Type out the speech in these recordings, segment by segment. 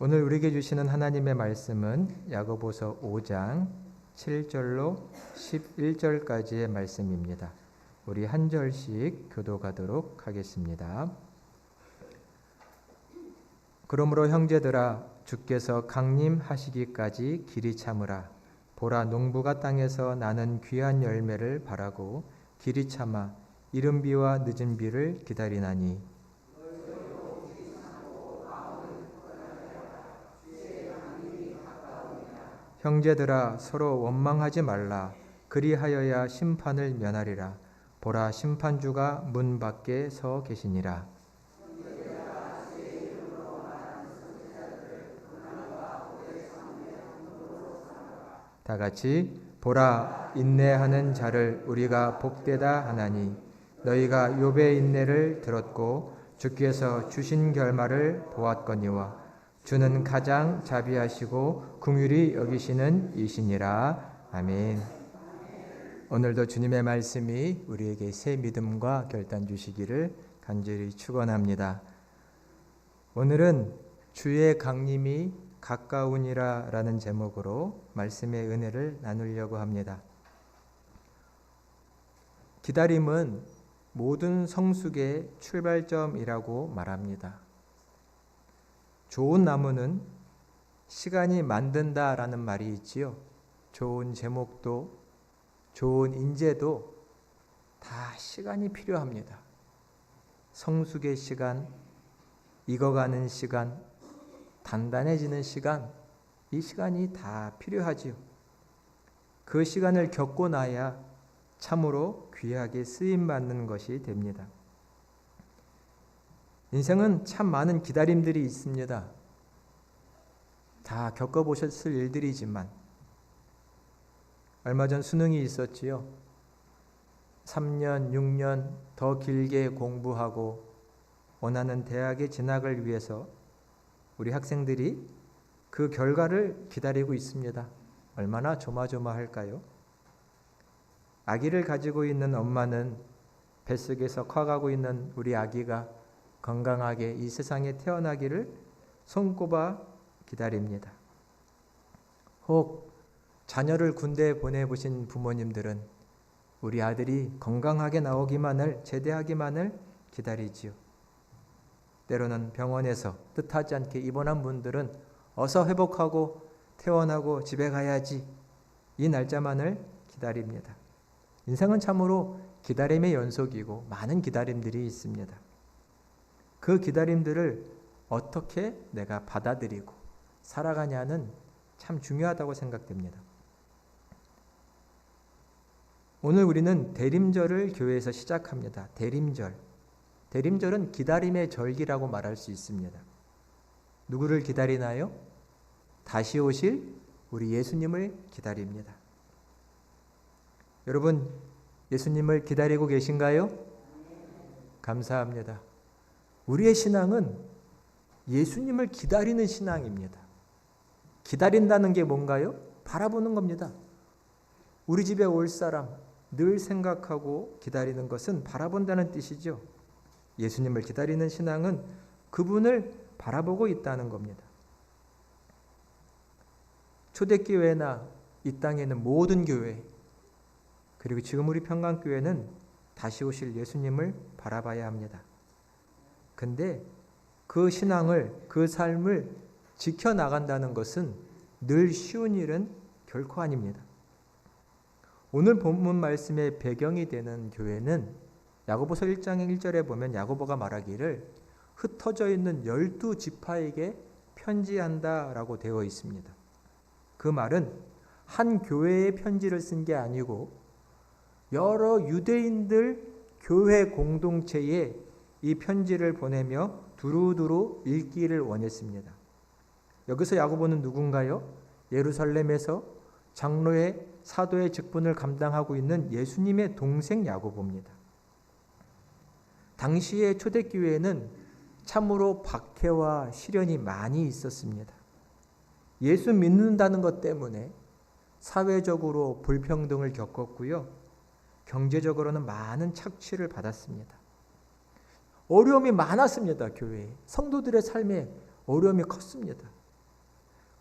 오늘 우리에게 주시는 하나님의 말씀은 야고보서 5장 7절로 11절까지의 말씀입니다. 우리 한 절씩 교독하도록 하겠습니다. 그러므로 형제들아, 주께서 강림하시기까지 길이 참으라. 보라, 농부가 땅에서 나는 귀한 열매를 바라고 길이 참아 이른 비와 늦은 비를 기다리나니, 형제들아, 서로 원망하지 말라. 그리하여야 심판을 면하리라. 보라, 심판주가 문 밖에 서 계시니라. 다 같이 보라, 인내하는 자를 우리가 복되다 하나니, 너희가 욥의 인내를 들었고 주께서 주신 결말을 보았거니와 주는 가장 자비하시고 긍휼히 여기시는 이시니라. 아멘. 오늘도 주님의 말씀이 우리에게 새 믿음과 결단 주시기를 간절히 축원합니다. 오늘은 주의 강림이 가까우니라 라는 제목으로 말씀의 은혜를 나누려고 합니다. 기다림은 모든 성숙의 출발점이라고 말합니다. 좋은 나무는 시간이 만든다라는 말이 있지요. 좋은 제목도 좋은 인재도 다 시간이 필요합니다. 성숙의 시간, 익어가는 시간, 단단해지는 시간, 이 시간이 다 필요하지요. 그 시간을 겪고 나야 참으로 귀하게 쓰임받는 것이 됩니다. 인생은 참 많은 기다림들이 있습니다. 다 겪어보셨을 일들이지만, 얼마 전 수능이 있었지요. 3년, 6년 더 길게 공부하고 원하는 대학에 진학을 위해서 우리 학생들이 그 결과를 기다리고 있습니다. 얼마나 조마조마할까요? 아기를 가지고 있는 엄마는 뱃속에서 커가고 있는 우리 아기가 건강하게 이 세상에 태어나기를 손꼽아 기다립니다. 혹 자녀를 군대에 보내보신 부모님들은 우리 아들이 건강하게 나오기만을, 제대하기만을 기다리지요. 때로는 병원에서 뜻하지 않게 입원한 분들은 어서 회복하고 퇴원하고 집에 가야지, 이 날짜만을 기다립니다. 인생은 참으로 기다림의 연속이고 많은 기다림들이 있습니다. 그 기다림들을 어떻게 내가 받아들이고 살아가냐는 참 중요하다고 생각됩니다. 오늘 우리는 대림절을 교회에서 시작합니다. 대림절. 대림절은 기다림의 절기라고 말할 수 있습니다. 누구를 기다리나요? 다시 오실 우리 예수님을 기다립니다. 여러분, 예수님을 기다리고 계신가요? 감사합니다. 우리의 신앙은 예수님을 기다리는 신앙입니다. 기다린다는 게 뭔가요? 바라보는 겁니다. 우리 집에 올 사람 늘 생각하고 기다리는 것은 바라본다는 뜻이죠. 예수님을 기다리는 신앙은 그분을 바라보고 있다는 겁니다. 초대교회나 이 땅에 있는 모든 교회, 그리고 지금 우리 평강교회는 다시 오실 예수님을 바라봐야 합니다. 근데 그 신앙을, 그 삶을 지켜나간다는 것은 늘 쉬운 일은 결코 아닙니다. 오늘 본문 말씀의 배경이 되는 교회는 야고보서 1장 1절에 보면 야고보가 말하기를 흩어져 있는 12지파에게 편지한다라고 되어 있습니다. 그 말은 한 교회에 편지를 쓴 게 아니고 여러 유대인들 교회 공동체에 이 편지를 보내며 두루두루 읽기를 원했습니다. 여기서 야고보는 누군가요? 예루살렘에서 장로의 사도의 직분을 감당하고 있는 예수님의 동생 야고보입니다. 당시의 초대교회에는 참으로 박해와 시련이 많이 있었습니다. 예수 믿는다는 것 때문에 사회적으로 불평등을 겪었고요. 경제적으로는 많은 착취를 받았습니다. 어려움이 많았습니다. 교회에. 성도들의 삶에 어려움이 컸습니다.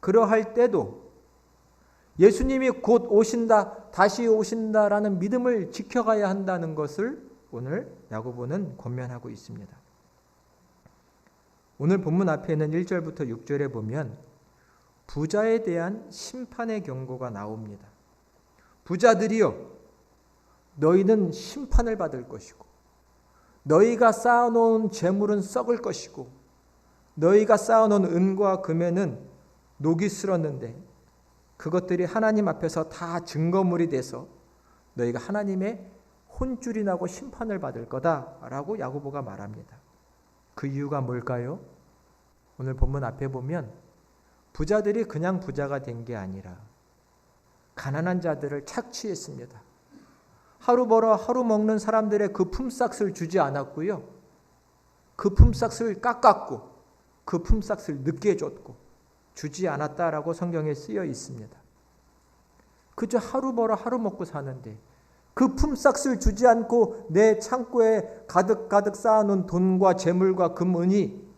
그러할 때도 예수님이 곧 오신다, 다시 오신다라는 믿음을 지켜가야 한다는 것을 오늘 야고보는 권면하고 있습니다. 오늘 본문 앞에 있는 1절부터 6절에 보면 부자에 대한 심판의 경고가 나옵니다. 부자들이여, 너희는 심판을 받을 것이고 너희가 쌓아놓은 재물은 썩을 것이고 너희가 쌓아놓은 은과 금에는 녹이 슬었는데 그것들이 하나님 앞에서 다 증거물이 돼서 너희가 하나님의 혼쭐이 나고 심판을 받을 거다라고 야고보가 말합니다. 그 이유가 뭘까요? 오늘 본문 앞에 보면 부자들이 그냥 부자가 된 게 아니라 가난한 자들을 착취했습니다. 하루 벌어 하루 먹는 사람들의 그 품삯을 주지 않았고요. 그 품삯을 깎았고 그 품삯을 늦게 줬고 주지 않았다라고 성경에 쓰여 있습니다. 그저 하루 벌어 하루 먹고 사는데 그 품삯을 주지 않고 내 창고에 가득가득 쌓아놓은 돈과 재물과 금은이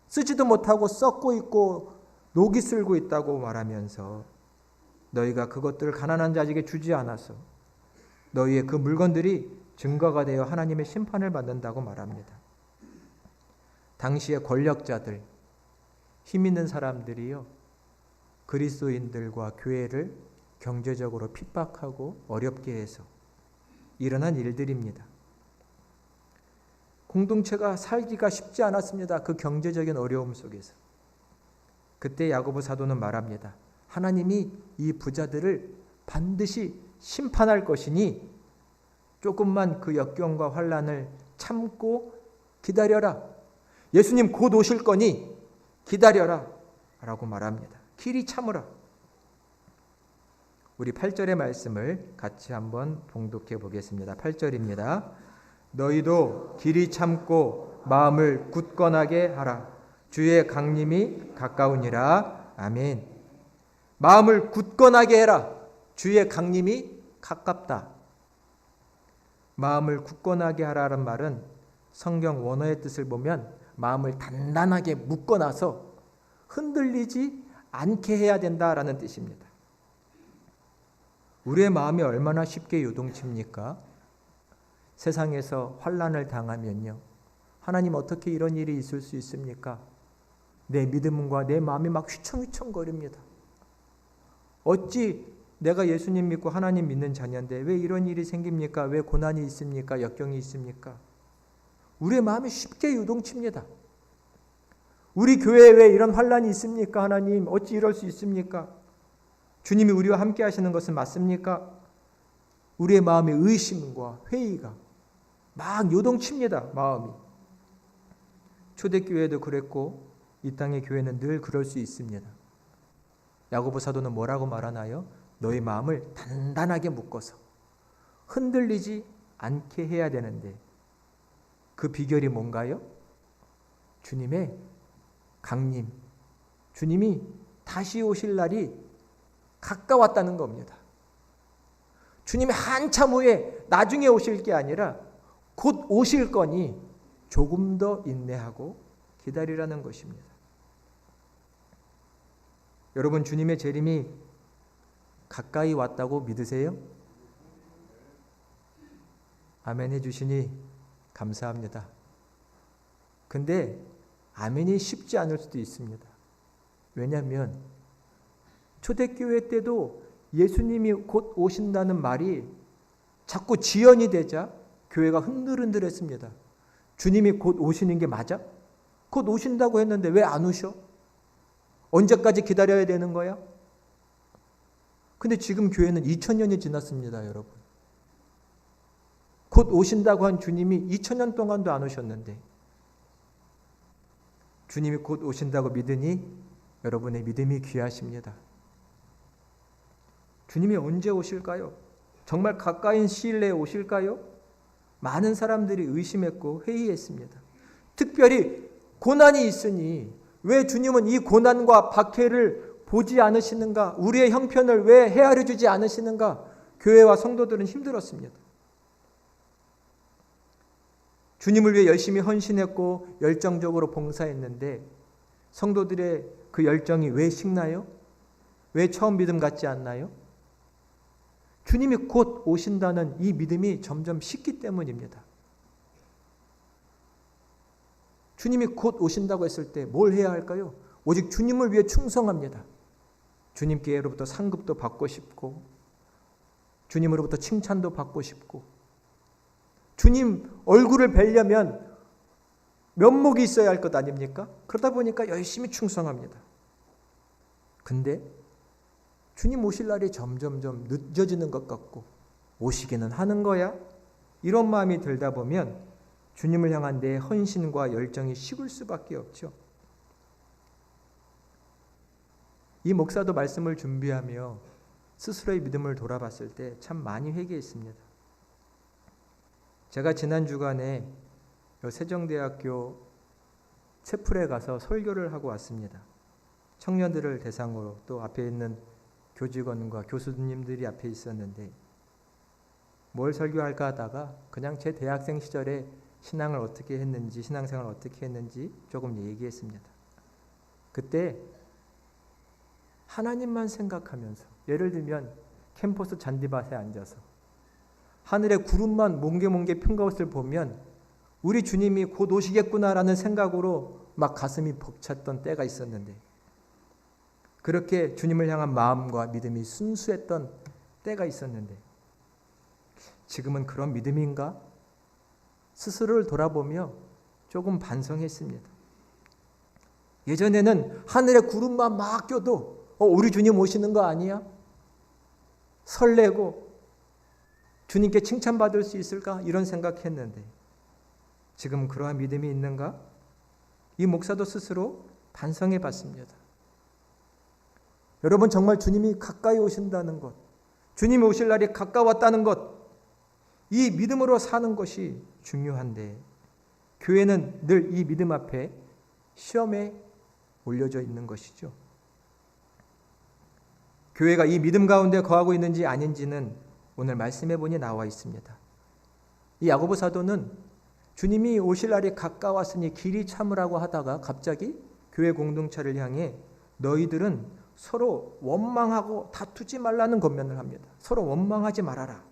쓰지도 못하고 썩고 있고 녹이 슬고 있다고 말하면서 너희가 그것들을 가난한 자에게 주지 않아서 너희의 그 물건들이 증거가 되어 하나님의 심판을 받는다고 말합니다. 당시의 권력자들, 힘 있는 사람들이요, 그리스도인들과 교회를 경제적으로 핍박하고 어렵게 해서 일어난 일들입니다. 공동체가 살기가 쉽지 않았습니다. 그 경제적인 어려움 속에서. 그때 야고보 사도는 말합니다. 하나님이 이 부자들을 반드시 심판할 것이니 조금만 그 역경과 환난을 참고 기다려라. 예수님 곧 오실 거니 기다려라 라고 말합니다. 길이 참으라. 우리 8절의 말씀을 같이 한번 봉독해 보겠습니다. 8절입니다. 너희도 길이 참고 마음을 굳건하게 하라. 주의 강림이 가까우니라. 아멘. 마음을 굳건하게 해라. 주의 강림이 가깝다. 마음을 굳건하게 하라는 말은 성경 원어의 뜻을 보면 마음을 단단하게 묶어놔서 흔들리지 않게 해야 된다라는 뜻입니다. 우리의 마음이 얼마나 쉽게 요동칩니까? 세상에서 환난을 당하면요, 하나님 어떻게 이런 일이 있을 수 있습니까? 내 믿음과 내 마음이 막 휘청휘청거립니다. 어찌 내가 예수님 믿고 하나님 믿는 자녀인데 왜 이런 일이 생깁니까? 왜 고난이 있습니까? 역경이 있습니까? 우리의 마음이 쉽게 요동칩니다. 우리 교회에 왜 이런 환난이 있습니까? 하나님 어찌 이럴 수 있습니까? 주님이 우리와 함께 하시는 것은 맞습니까? 우리의 마음의 의심과 회의가 막 요동칩니다. 마음이. 초대교회도 그랬고 이 땅의 교회는 늘 그럴 수 있습니다. 야고보 사도는 뭐라고 말하나요? 너희 마음을 단단하게 묶어서 흔들리지 않게 해야 되는데 그 비결이 뭔가요? 주님의 강림, 주님이 다시 오실 날이 가까웠다는 겁니다. 주님이 한참 후에 나중에 오실 게 아니라 곧 오실 거니 조금 더 인내하고 기다리라는 것입니다. 여러분, 주님의 재림이 가까이 왔다고 믿으세요? 아멘 해주시니 감사합니다. 근데 아멘이 쉽지 않을 수도 있습니다. 왜냐하면 초대교회 때도 예수님이 곧 오신다는 말이 자꾸 지연이 되자 교회가 흔들흔들했습니다. 주님이 곧 오시는 게 맞아? 곧 오신다고 했는데 왜 안 오셔? 언제까지 기다려야 되는 거야? 근데 지금 교회는 2000년이 지났습니다, 여러분. 곧 오신다고 한 주님이 2000년 동안도 안 오셨는데 주님이 곧 오신다고 믿으니 여러분의 믿음이 귀하십니다. 주님이 언제 오실까요? 정말 가까운 시일 내에 오실까요? 많은 사람들이 의심했고 회의했습니다. 특별히 고난이 있으니 왜 주님은 이 고난과 박해를 보지 않으시는가? 우리의 형편을 왜 헤아려 주지 않으시는가? 교회와 성도들은 힘들었습니다. 주님을 위해 열심히 헌신했고 열정적으로 봉사했는데 성도들의 그 열정이 왜 식나요? 왜 처음 믿음 같지 않나요? 주님이 곧 오신다는 이 믿음이 점점 식기 때문입니다. 주님이 곧 오신다고 했을 때 뭘 해야 할까요? 오직 주님을 위해 충성합니다. 주님께로부터 상급도 받고 싶고, 주님으로부터 칭찬도 받고 싶고, 주님 얼굴을 뵈려면 면목이 있어야 할 것 아닙니까? 그러다 보니까 열심히 충성합니다. 근데 주님 오실 날이 점점점 늦어지는 것 같고, 오시기는 하는 거야? 이런 마음이 들다 보면 주님을 향한 내 헌신과 열정이 식을 수밖에 없죠. 이 목사도 말씀을 준비하며 스스로의 믿음을 돌아봤을 때 참 많이 회개했습니다. 제가 지난 주간에 세종대학교 채플에 가서 설교를 하고 왔습니다. 청년들을 대상으로, 또 앞에 있는 교직원과 교수님들이 앞에 있었는데 뭘 설교할까 하다가 그냥 제 대학생 시절에 신앙을 어떻게 했는지, 신앙생활을 어떻게 했는지 조금 얘기했습니다. 그때 하나님만 생각하면서, 예를 들면 캠퍼스 잔디밭에 앉아서 하늘에 구름만 몽게몽게 핀 것을 보면 우리 주님이 곧 오시겠구나라는 생각으로 막 가슴이 벅찼던 때가 있었는데, 그렇게 주님을 향한 마음과 믿음이 순수했던 때가 있었는데, 지금은 그런 믿음인가? 스스로를 돌아보며 조금 반성했습니다. 예전에는 하늘에 구름만 막 껴도 우리 주님 오시는 거 아니야? 설레고 주님께 칭찬받을 수 있을까? 이런 생각했는데 지금 그러한 믿음이 있는가? 이 목사도 스스로 반성해 봤습니다. 여러분, 정말 주님이 가까이 오신다는 것, 주님이 오실 날이 가까웠다는 것, 이 믿음으로 사는 것이 중요한데 교회는 늘 이 믿음 앞에 시험에 올려져 있는 것이죠. 교회가 이 믿음 가운데 거하고 있는지 아닌지는 오늘 말씀해 보니 나와 있습니다. 이 야고보 사도는 주님이 오실 날이 가까웠으니 길이 참으라고 하다가 갑자기 교회 공동체를 향해 너희들은 서로 원망하고 다투지 말라는 권면을 합니다. 서로 원망하지 말아라.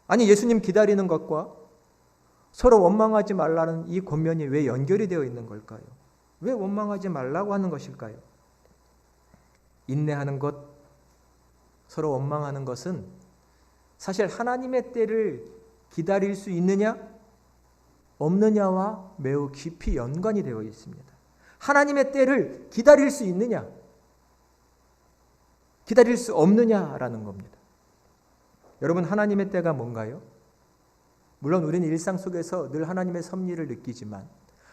아니, 예수님 기다리는 것과 서로 원망하지 말라는 이 권면이 왜 연결이 되어 있는 걸까요? 왜 원망하지 말라고 하는 것일까요? 인내하는 것, 서로 원망하는 것은 사실 하나님의 때를 기다릴 수 있느냐 없느냐와 매우 깊이 연관이 되어 있습니다. 하나님의 때를 기다릴 수 있느냐, 기다릴 수 없느냐라는 겁니다. 여러분, 하나님의 때가 뭔가요? 물론 우리는 일상 속에서 늘 하나님의 섭리를 느끼지만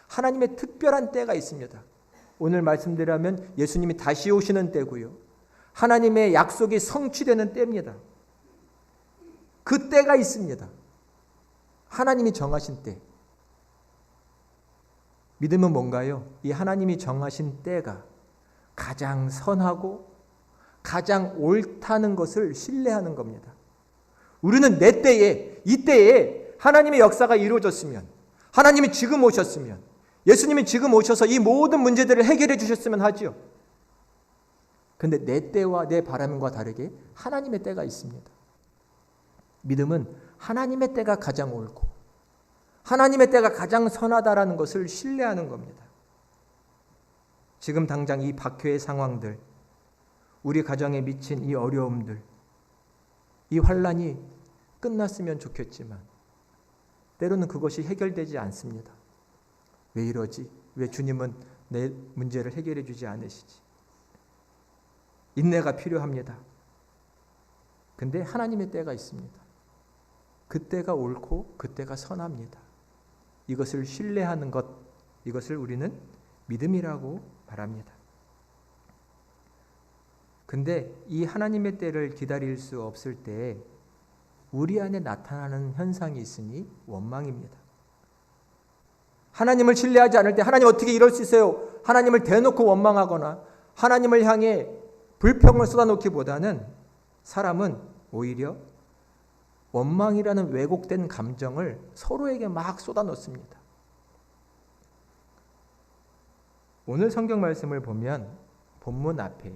하나님의 특별한 때가 있습니다. 오늘 말씀드리면 예수님이 다시 오시는 때고요. 하나님의 약속이 성취되는 때입니다. 그 때가 있습니다. 하나님이 정하신 때. 믿음은 뭔가요? 이 하나님이 정하신 때가 가장 선하고 가장 옳다는 것을 신뢰하는 겁니다. 우리는 내 때에, 이 때에 하나님의 역사가 이루어졌으면, 하나님이 지금 오셨으면, 예수님이 지금 오셔서 이 모든 문제들을 해결해 주셨으면 하지요. 그런데 내 때와 내 바람과 다르게 하나님의 때가 있습니다. 믿음은 하나님의 때가 가장 옳고 하나님의 때가 가장 선하다라는 것을 신뢰하는 겁니다. 지금 당장 이 박해의 상황들, 우리 가정에 미친 이 어려움들, 이 환난이 끝났으면 좋겠지만 때로는 그것이 해결되지 않습니다. 왜 이러지? 왜 주님은 내 문제를 해결해 주지 않으시지? 인내가 필요합니다. 근데 하나님의 때가 있습니다. 그 때가 옳고 그 때가 선합니다. 이것을 신뢰하는 것, 이것을 우리는 믿음이라고 말합니다. 근데 이 하나님의 때를 기다릴 수 없을 때 우리 안에 나타나는 현상이 있으니 원망입니다. 하나님을 신뢰하지 않을 때 하나님 어떻게 이럴 수 있어요? 하나님을 대놓고 원망하거나 하나님을 향해 불평을 쏟아놓기보다는 사람은 오히려 원망이라는 왜곡된 감정을 서로에게 막 쏟아놓습니다. 오늘 성경 말씀을 보면 본문 앞에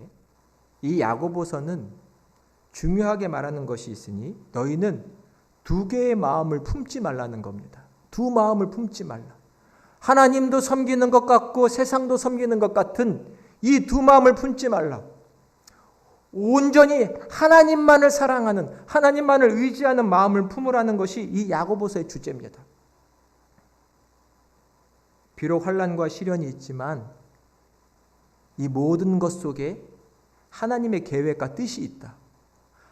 이 야고보서는 중요하게 말하는 것이 있으니 너희는 두 개의 마음을 품지 말라는 겁니다. 두 마음을 품지 말라. 하나님도 섬기는 것 같고 세상도 섬기는 것 같은 이 두 마음을 품지 말라. 온전히 하나님만을 사랑하는, 하나님만을 의지하는 마음을 품으라는 것이 이 야고보서의 주제입니다. 비록 환난과 시련이 있지만 이 모든 것 속에 하나님의 계획과 뜻이 있다.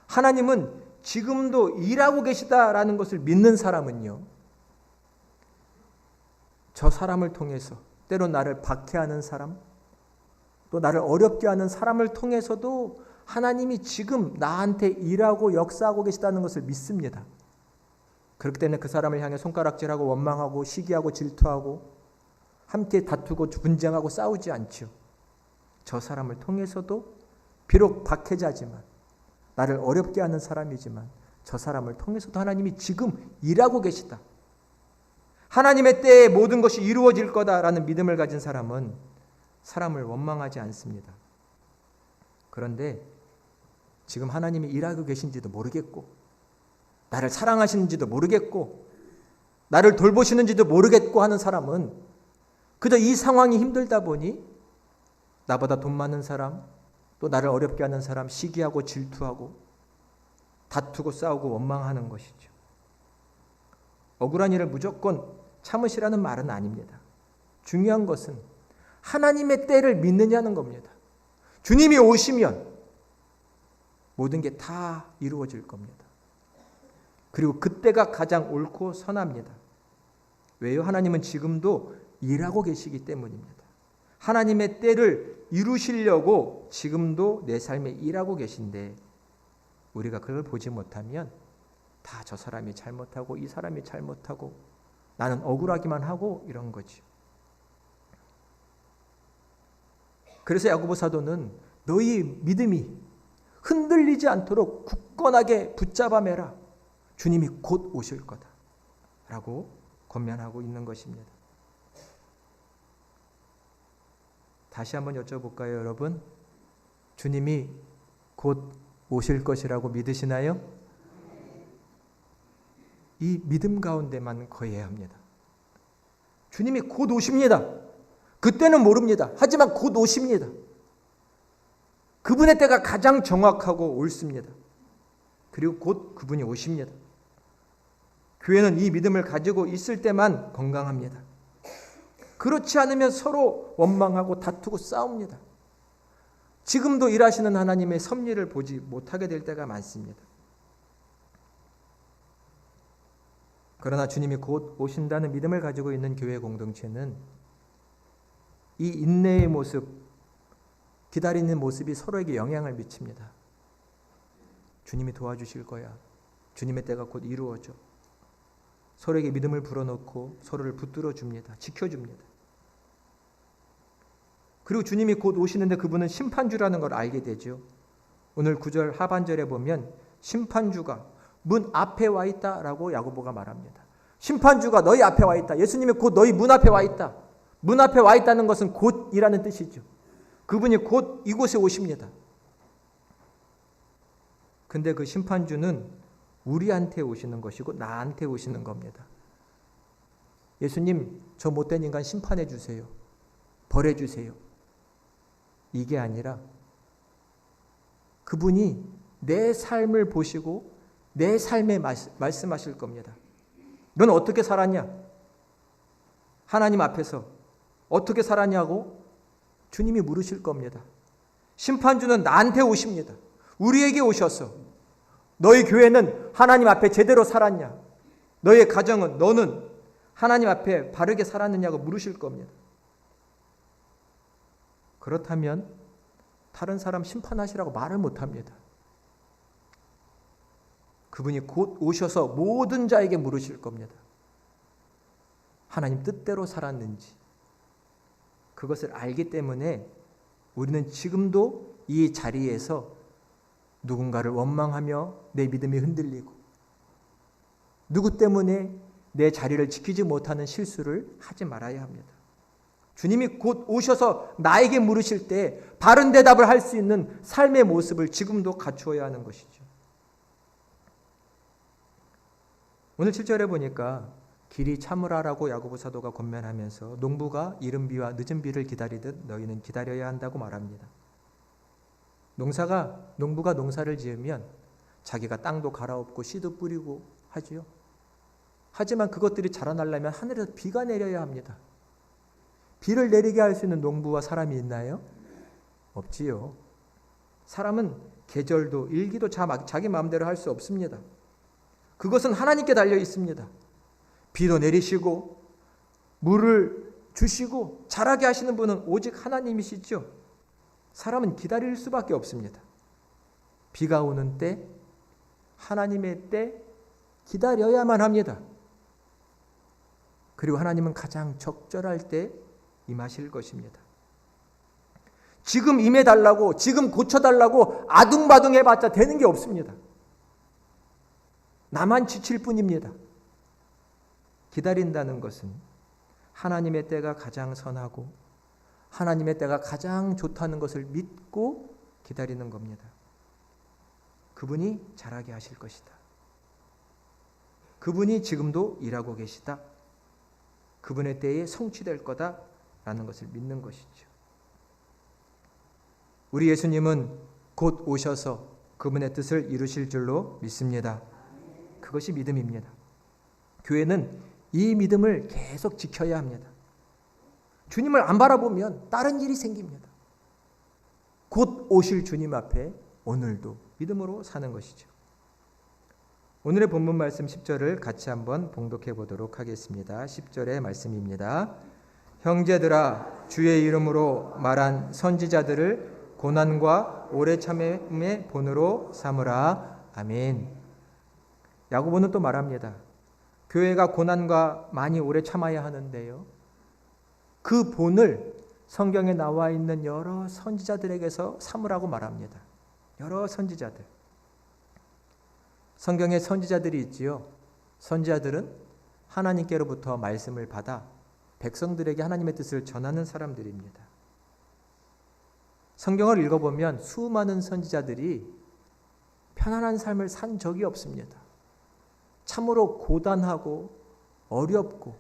하나님은 지금도 일하고 계시다라는 것을 믿는 사람은요, 저 사람을 통해서 때로 나를 박해하는 사람, 또 나를 어렵게 하는 사람을 통해서도 하나님이 지금 나한테 일하고 역사하고 계시다는 것을 믿습니다. 그렇기 때문에 그 사람을 향해 손가락질하고 원망하고 시기하고 질투하고 함께 다투고 분쟁하고 싸우지 않죠. 저 사람을 통해서도 비록 박해자지만 나를 어렵게 하는 사람이지만 저 사람을 통해서도 하나님이 지금 일하고 계시다. 하나님의 때에 모든 것이 이루어질 거다라는 믿음을 가진 사람은 사람을 원망하지 않습니다. 그런데 지금 하나님이 일하고 계신지도 모르겠고 나를 사랑하시는지도 모르겠고 나를 돌보시는지도 모르겠고 하는 사람은 그저 이 상황이 힘들다 보니 나보다 돈 많은 사람, 또 나를 어렵게 하는 사람 시기하고 질투하고 다투고 싸우고 원망하는 것이죠. 억울한 일을 무조건 참으시라는 말은 아닙니다. 중요한 것은 하나님의 때를 믿느냐는 겁니다. 주님이 오시면 모든 게 다 이루어질 겁니다. 그리고 그때가 가장 옳고 선합니다. 왜요? 하나님은 지금도 일하고 계시기 때문입니다. 하나님의 때를 이루시려고 지금도 내 삶에 일하고 계신데 우리가 그걸 보지 못하면 다 저 사람이 잘못하고 이 사람이 잘못하고 나는 억울하기만 하고 이런 거죠. 그래서 야고보 사도는 너희 믿음이 흔들리지 않도록 굳건하게 붙잡아 매라. 주님이 곧 오실 거다 라고 권면하고 있는 것입니다. 다시 한번 여쭤볼까요, 여러분? 주님이 곧 오실 것이라고 믿으시나요? 이 믿음 가운데만 거해야 합니다. 주님이 곧 오십니다. 그때는 모릅니다. 하지만 곧 오십니다. 그분의 때가 가장 정확하고 옳습니다. 그리고 곧 그분이 오십니다. 교회는 이 믿음을 가지고 있을 때만 건강합니다. 그렇지 않으면 서로 원망하고 다투고 싸웁니다. 지금도 일하시는 하나님의 섭리를 보지 못하게 될 때가 많습니다. 그러나 주님이 곧 오신다는 믿음을 가지고 있는 교회 공동체는 이 인내의 모습, 기다리는 모습이 서로에게 영향을 미칩니다. 주님이 도와주실 거야. 주님의 때가 곧 이루어져. 서로에게 믿음을 불어넣고 서로를 붙들어 줍니다. 지켜줍니다. 그리고 주님이 곧 오시는데 그분은 심판주라는 걸 알게 되죠. 오늘 9절 하반절에 보면 심판주가 문 앞에 와 있다라고 야고보가 말합니다. 심판주가 너희 앞에 와 있다. 예수님이 곧 너희 문 앞에 와 있다. 문 앞에 와 있다는 것은 곧이라는 뜻이죠. 그분이 곧 이곳에 오십니다. 근데 그 심판주는 우리한테 오시는 것이고 나한테 오시는 겁니다. 예수님, 저 못된 인간 심판해 주세요. 벌해 주세요. 이게 아니라 그분이 내 삶을 보시고 내 삶에 말씀하실 겁니다. 넌 어떻게 살았냐? 하나님 앞에서 어떻게 살았냐고 주님이 물으실 겁니다. 심판주는 나한테 오십니다. 우리에게 오셔서 너희 교회는 하나님 앞에 제대로 살았냐? 너의 가정은, 너는 하나님 앞에 바르게 살았느냐고 물으실 겁니다. 그렇다면 다른 사람 심판하시라고 말을 못합니다. 그분이 곧 오셔서 모든 자에게 물으실 겁니다. 하나님 뜻대로 살았는지. 그것을 알기 때문에 우리는 지금도 이 자리에서 누군가를 원망하며 내 믿음이 흔들리고 누구 때문에 내 자리를 지키지 못하는 실수를 하지 말아야 합니다. 주님이 곧 오셔서 나에게 물으실 때 바른 대답을 할 수 있는 삶의 모습을 지금도 갖추어야 하는 것이죠. 오늘 7절에 보니까 길이 참으라라고 야고보 사도가 권면하면서 농부가 이른 비와 늦은 비를 기다리듯 너희는 기다려야 한다고 말합니다. 농부가 농사를 지으면 자기가 땅도 갈아엎고 씨도 뿌리고 하지요. 하지만 그것들이 자라나려면 하늘에서 비가 내려야 합니다. 비를 내리게 할 수 있는 농부와 사람이 있나요? 없지요. 사람은 계절도 일기도 자기 마음대로 할 수 없습니다. 그것은 하나님께 달려 있습니다. 비도 내리시고 물을 주시고 자라게 하시는 분은 오직 하나님이시죠. 사람은 기다릴 수밖에 없습니다. 비가 오는 때, 하나님의 때 기다려야만 합니다. 그리고 하나님은 가장 적절할 때 임하실 것입니다. 지금 임해달라고, 지금 고쳐달라고 아둥바둥 해봤자 되는 게 없습니다. 나만 지칠 뿐입니다. 기다린다는 것은 하나님의 때가 가장 선하고 하나님의 때가 가장 좋다는 것을 믿고 기다리는 겁니다. 그분이 잘하게 하실 것이다. 그분이 지금도 일하고 계시다. 그분의 때에 성취될 거다라는 것을 믿는 것이죠. 우리 예수님은 곧 오셔서 그분의 뜻을 이루실 줄로 믿습니다. 그것이 믿음입니다. 교회는 이 믿음을 계속 지켜야 합니다. 주님을 안 바라보면 다른 일이 생깁니다. 곧 오실 주님 앞에 오늘도 믿음으로 사는 것이죠. 오늘의 본문 말씀 10절을 같이 한번 봉독해 보도록 하겠습니다. 10절의 말씀입니다. 형제들아, 주의 이름으로 말한 선지자들을 고난과 오래 참음의 본으로 삼으라. 아멘. 야고보는 또 말합니다. 교회가 고난과 많이 오래 참아야 하는데요. 그 본을 성경에 나와 있는 여러 선지자들에게서 삼으라고 말합니다. 여러 선지자들. 성경에 선지자들이 있지요. 선지자들은 하나님께로부터 말씀을 받아 백성들에게 하나님의 뜻을 전하는 사람들입니다. 성경을 읽어보면 수많은 선지자들이 편안한 삶을 산 적이 없습니다. 참으로 고단하고 어렵고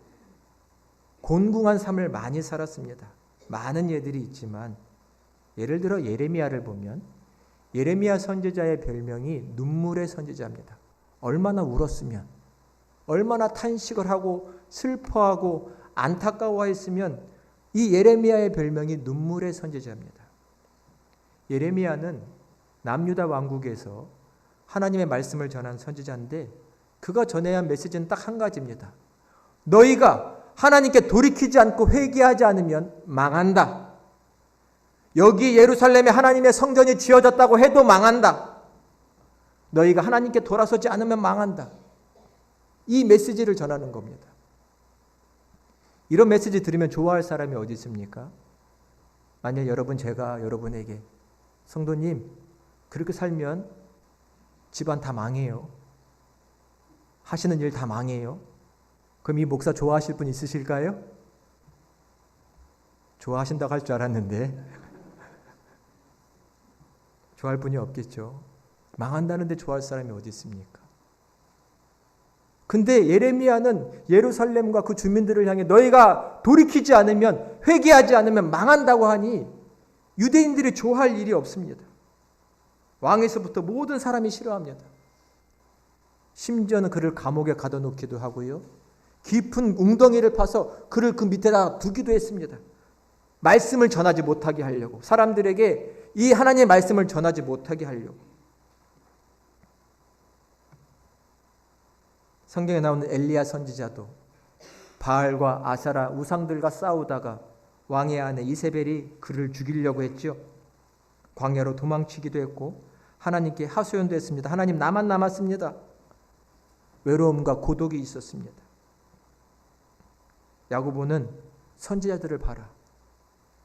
곤궁한 삶을 많이 살았습니다. 많은 예들이 있지만 예를 들어 예레미야를 보면 예레미야 선지자의 별명이 눈물의 선지자입니다. 얼마나 울었으면, 얼마나 탄식을 하고 슬퍼하고 안타까워했으면 이 예레미야의 별명이 눈물의 선지자입니다. 예레미야는 남유다 왕국에서 하나님의 말씀을 전한 선지자인데 그가 전해야 한 메시지는 딱 한 가지입니다. 너희가 하나님께 돌이키지 않고 회개하지 않으면 망한다. 여기 예루살렘에 하나님의 성전이 지어졌다고 해도 망한다. 너희가 하나님께 돌아서지 않으면 망한다. 이 메시지를 전하는 겁니다. 이런 메시지 들으면 좋아할 사람이 어디 있습니까? 만약 제가 여러분에게 성도님 그렇게 살면 집안 다 망해요. 하시는 일 다 망해요. 그럼 이 목사 좋아하실 분 있으실까요? 좋아하신다고 할 줄 알았는데 좋아할 분이 없겠죠. 망한다는데 좋아할 사람이 어디 있습니까? 근데 예레미야는 예루살렘과 그 주민들을 향해 너희가 돌이키지 않으면, 회개하지 않으면 망한다고 하니 유대인들이 좋아할 일이 없습니다. 왕에서부터 모든 사람이 싫어합니다. 심지어는 그를 감옥에 가둬놓기도 하고요. 깊은 웅덩이를 파서 그를 그 밑에다 두기도 했습니다. 말씀을 전하지 못하게 하려고, 사람들에게 이 하나님의 말씀을 전하지 못하게 하려고. 성경에 나오는 엘리야 선지자도 바알과 아사라 우상들과 싸우다가 왕의 아내 이세벨이 그를 죽이려고 했죠. 광야로 도망치기도 했고 하나님께 하소연도 했습니다. 하나님, 나만 남았습니다. 외로움과 고독이 있었습니다. 야고보는 선지자들을 봐라.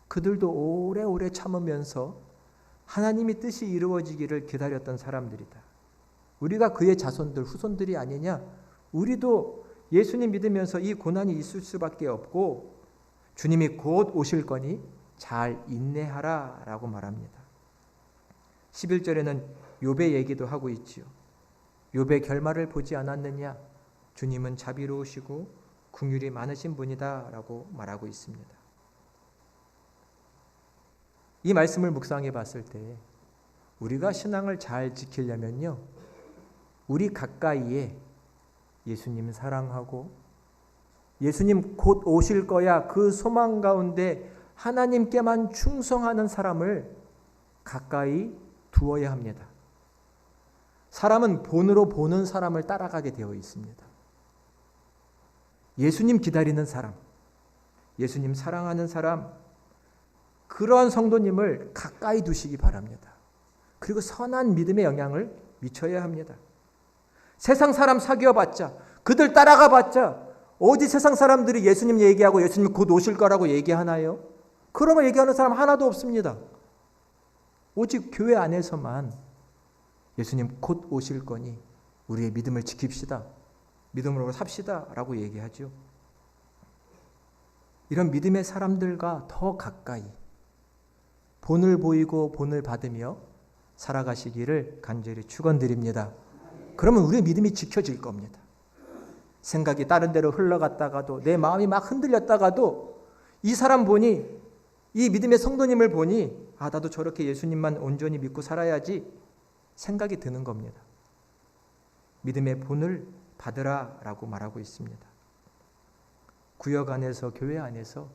그들도 오래오래 참으면서 하나님의 뜻이 이루어지기를 기다렸던 사람들이다. 우리가 그의 자손들, 후손들이 아니냐? 우리도 예수님 믿으면서 이 고난이 있을 수밖에 없고 주님이 곧 오실 거니 잘 인내하라 라고 말합니다. 11절에는 욥의 얘기도 하고 있지요. 욥의 결말을 보지 않았느냐? 주님은 자비로우시고 긍휼이 많으신 분이다 라고 말하고 있습니다. 이 말씀을 묵상해 봤을 때 우리가 신앙을 잘 지키려면요, 우리 가까이에 예수님 사랑하고 예수님 곧 오실 거야 그 소망 가운데 하나님께만 충성하는 사람을 가까이 두어야 합니다. 사람은 본으로 보는 사람을 따라가게 되어 있습니다. 예수님 기다리는 사람, 예수님 사랑하는 사람, 그러한 성도님을 가까이 두시기 바랍니다. 그리고 선한 믿음의 영향을 미쳐야 합니다. 세상 사람 사귀어봤자, 그들 따라가봤자 어디 세상 사람들이 예수님 얘기하고 예수님 곧 오실 거라고 얘기하나요? 그런 거 얘기하는 사람 하나도 없습니다. 오직 교회 안에서만 예수님 곧 오실 거니 우리의 믿음을 지킵시다, 믿음으로 삽시다 라고 얘기하죠. 이런 믿음의 사람들과 더 가까이 본을 보이고 본을 받으며 살아가시기를 간절히 축원드립니다. 그러면 우리의 믿음이 지켜질 겁니다. 생각이 다른 데로 흘러갔다가도, 내 마음이 막 흔들렸다가도 이 사람 보니, 이 믿음의 성도님을 보니 나도 저렇게 예수님만 온전히 믿고 살아야지 생각이 드는 겁니다. 믿음의 본을 받으라 라고 말하고 있습니다. 구역 안에서, 교회 안에서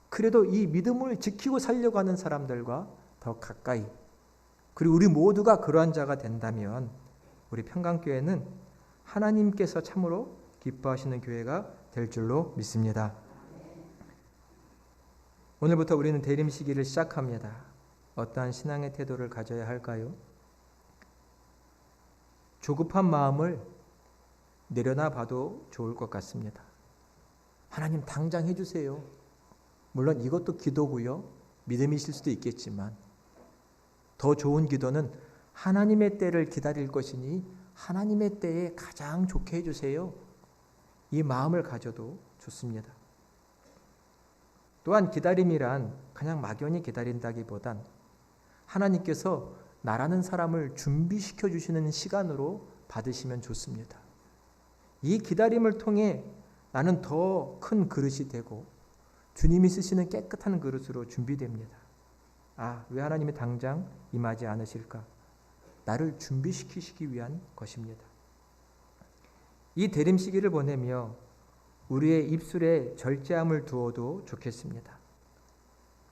그래도 이 믿음을 지키고 살려고 하는 사람들과 더 가까이, 그리고 우리 모두가 그러한 자가 된다면 우리 평강교회는 하나님께서 참으로 기뻐하시는 교회가 될 줄로 믿습니다. 오늘부터 우리는 대림 시기를 시작합니다. 어떠한 신앙의 태도를 가져야 할까요? 조급한 마음을 내려놔 봐도 좋을 것 같습니다. 하나님 당장 해주세요. 물론 이것도 기도고요, 믿음이실 수도 있겠지만 더 좋은 기도는 하나님의 때를 기다릴 것이니 하나님의 때에 가장 좋게 해주세요. 이 마음을 가져도 좋습니다. 또한 기다림이란 그냥 막연히 기다린다기보단 하나님께서 나라는 사람을 준비시켜 주시는 시간으로 받으시면 좋습니다. 이 기다림을 통해 나는 더 큰 그릇이 되고 주님이 쓰시는 깨끗한 그릇으로 준비됩니다. 왜 하나님이 당장 임하지 않으실까? 나를 준비시키시기 위한 것입니다. 이 대림 시기를 보내며 우리의 입술에 절제함을 두어도 좋겠습니다.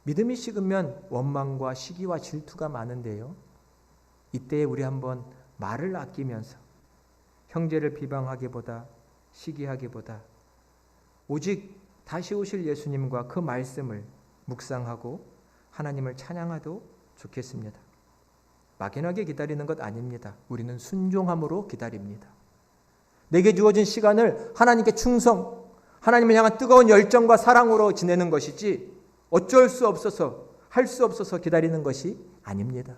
믿음이 식으면 원망과 시기와 질투가 많은데요, 이때에 우리 한번 말을 아끼면서 형제를 비방하기보다, 시기하기보다 오직 다시 오실 예수님과 그 말씀을 묵상하고 하나님을 찬양하도 좋겠습니다. 막연하게 기다리는 것 아닙니다. 우리는 순종함으로 기다립니다. 내게 주어진 시간을 하나님께 충성, 하나님을 향한 뜨거운 열정과 사랑으로 지내는 것이지 어쩔 수 없어서, 할 수 없어서 기다리는 것이 아닙니다.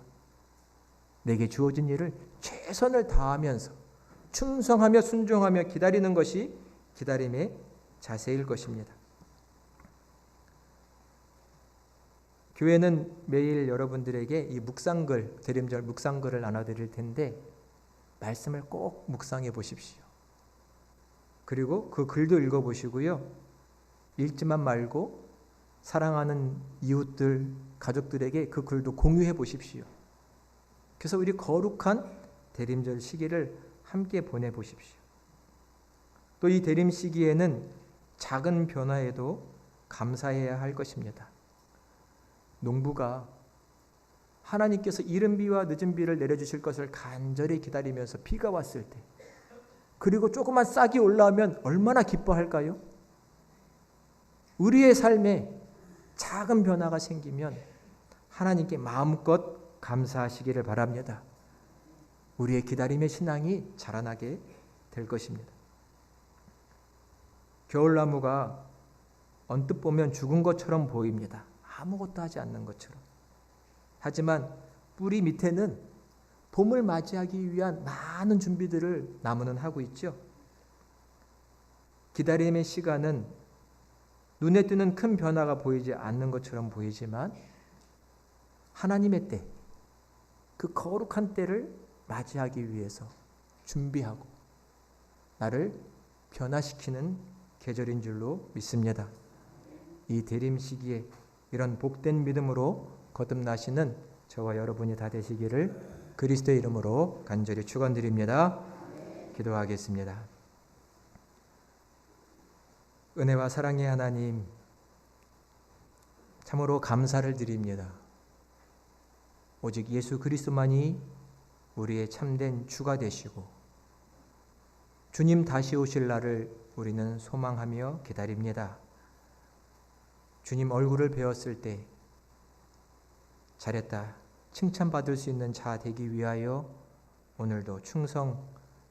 내게 주어진 일을 최선을 다하면서 충성하며 순종하며 기다리는 것이 기다림의 자세일 것입니다. 교회는 매일 여러분들에게 이 묵상글, 대림절 묵상글을 나눠드릴 텐데 말씀을 꼭 묵상해 보십시오. 그리고 그 글도 읽어보시고요, 읽지만 말고 사랑하는 이웃들, 가족들에게 그 글도 공유해 보십시오. 그래서 우리 거룩한 대림절 시기를 함께 보내보십시오. 또 이 대림 시기에는 작은 변화에도 감사해야 할 것입니다. 농부가 하나님께서 이른 비와 늦은 비를 내려주실 것을 간절히 기다리면서 비가 왔을 때, 그리고 조그만 싹이 올라오면 얼마나 기뻐할까요? 우리의 삶에 작은 변화가 생기면 하나님께 마음껏 감사하시기를 바랍니다. 우리의 기다림의 신앙이 자라나게 될 것입니다. 겨울나무가 언뜻 보면 죽은 것처럼 보입니다. 아무것도 하지 않는 것처럼. 하지만 뿌리 밑에는 봄을 맞이하기 위한 많은 준비들을 나무는 하고 있죠. 기다림의 시간은 눈에 띄는 큰 변화가 보이지 않는 것처럼 보이지만 하나님의 때, 그 거룩한 때를 맞이하기 위해서 준비하고 나를 변화시키는 계절인 줄로 믿습니다. 이 대림 시기에 이런 복된 믿음으로 거듭나시는 저와 여러분이 다 되시기를 그리스도의 이름으로 간절히 축원드립니다. 기도하겠습니다. 은혜와 사랑의 하나님, 참으로 감사를 드립니다. 오직 예수 그리스도만이 우리의 참된 주가 되시고 주님 다시 오실 날을 우리는 소망하며 기다립니다. 주님 얼굴을 배웠을 때 잘했다 칭찬받을 수 있는 자 되기 위하여 오늘도 충성,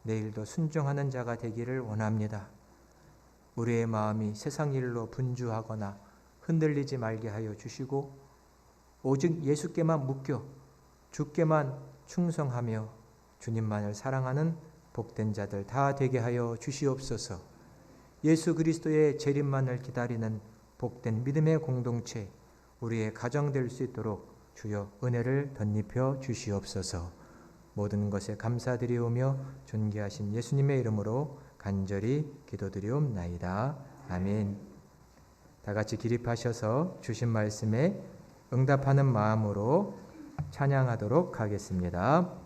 내일도 순종하는 자가 되기를 원합니다. 우리의 마음이 세상 일로 분주하거나 흔들리지 말게 하여 주시고 오직 예수께만 묶여 주께만 충성하며 주님만을 사랑하는 복된 자들 다 되게 하여 주시옵소서. 예수 그리스도의 재림만을 기다리는 복된 믿음의 공동체, 우리의 가정 될 수 있도록 주여 은혜를 덧입혀 주시옵소서. 모든 것에 감사드리오며 존귀하신 예수님의 이름으로 간절히 기도드리옵나이다. 아멘. 다 같이 기립하셔서 주신 말씀에 응답하는 마음으로 찬양하도록 하겠습니다.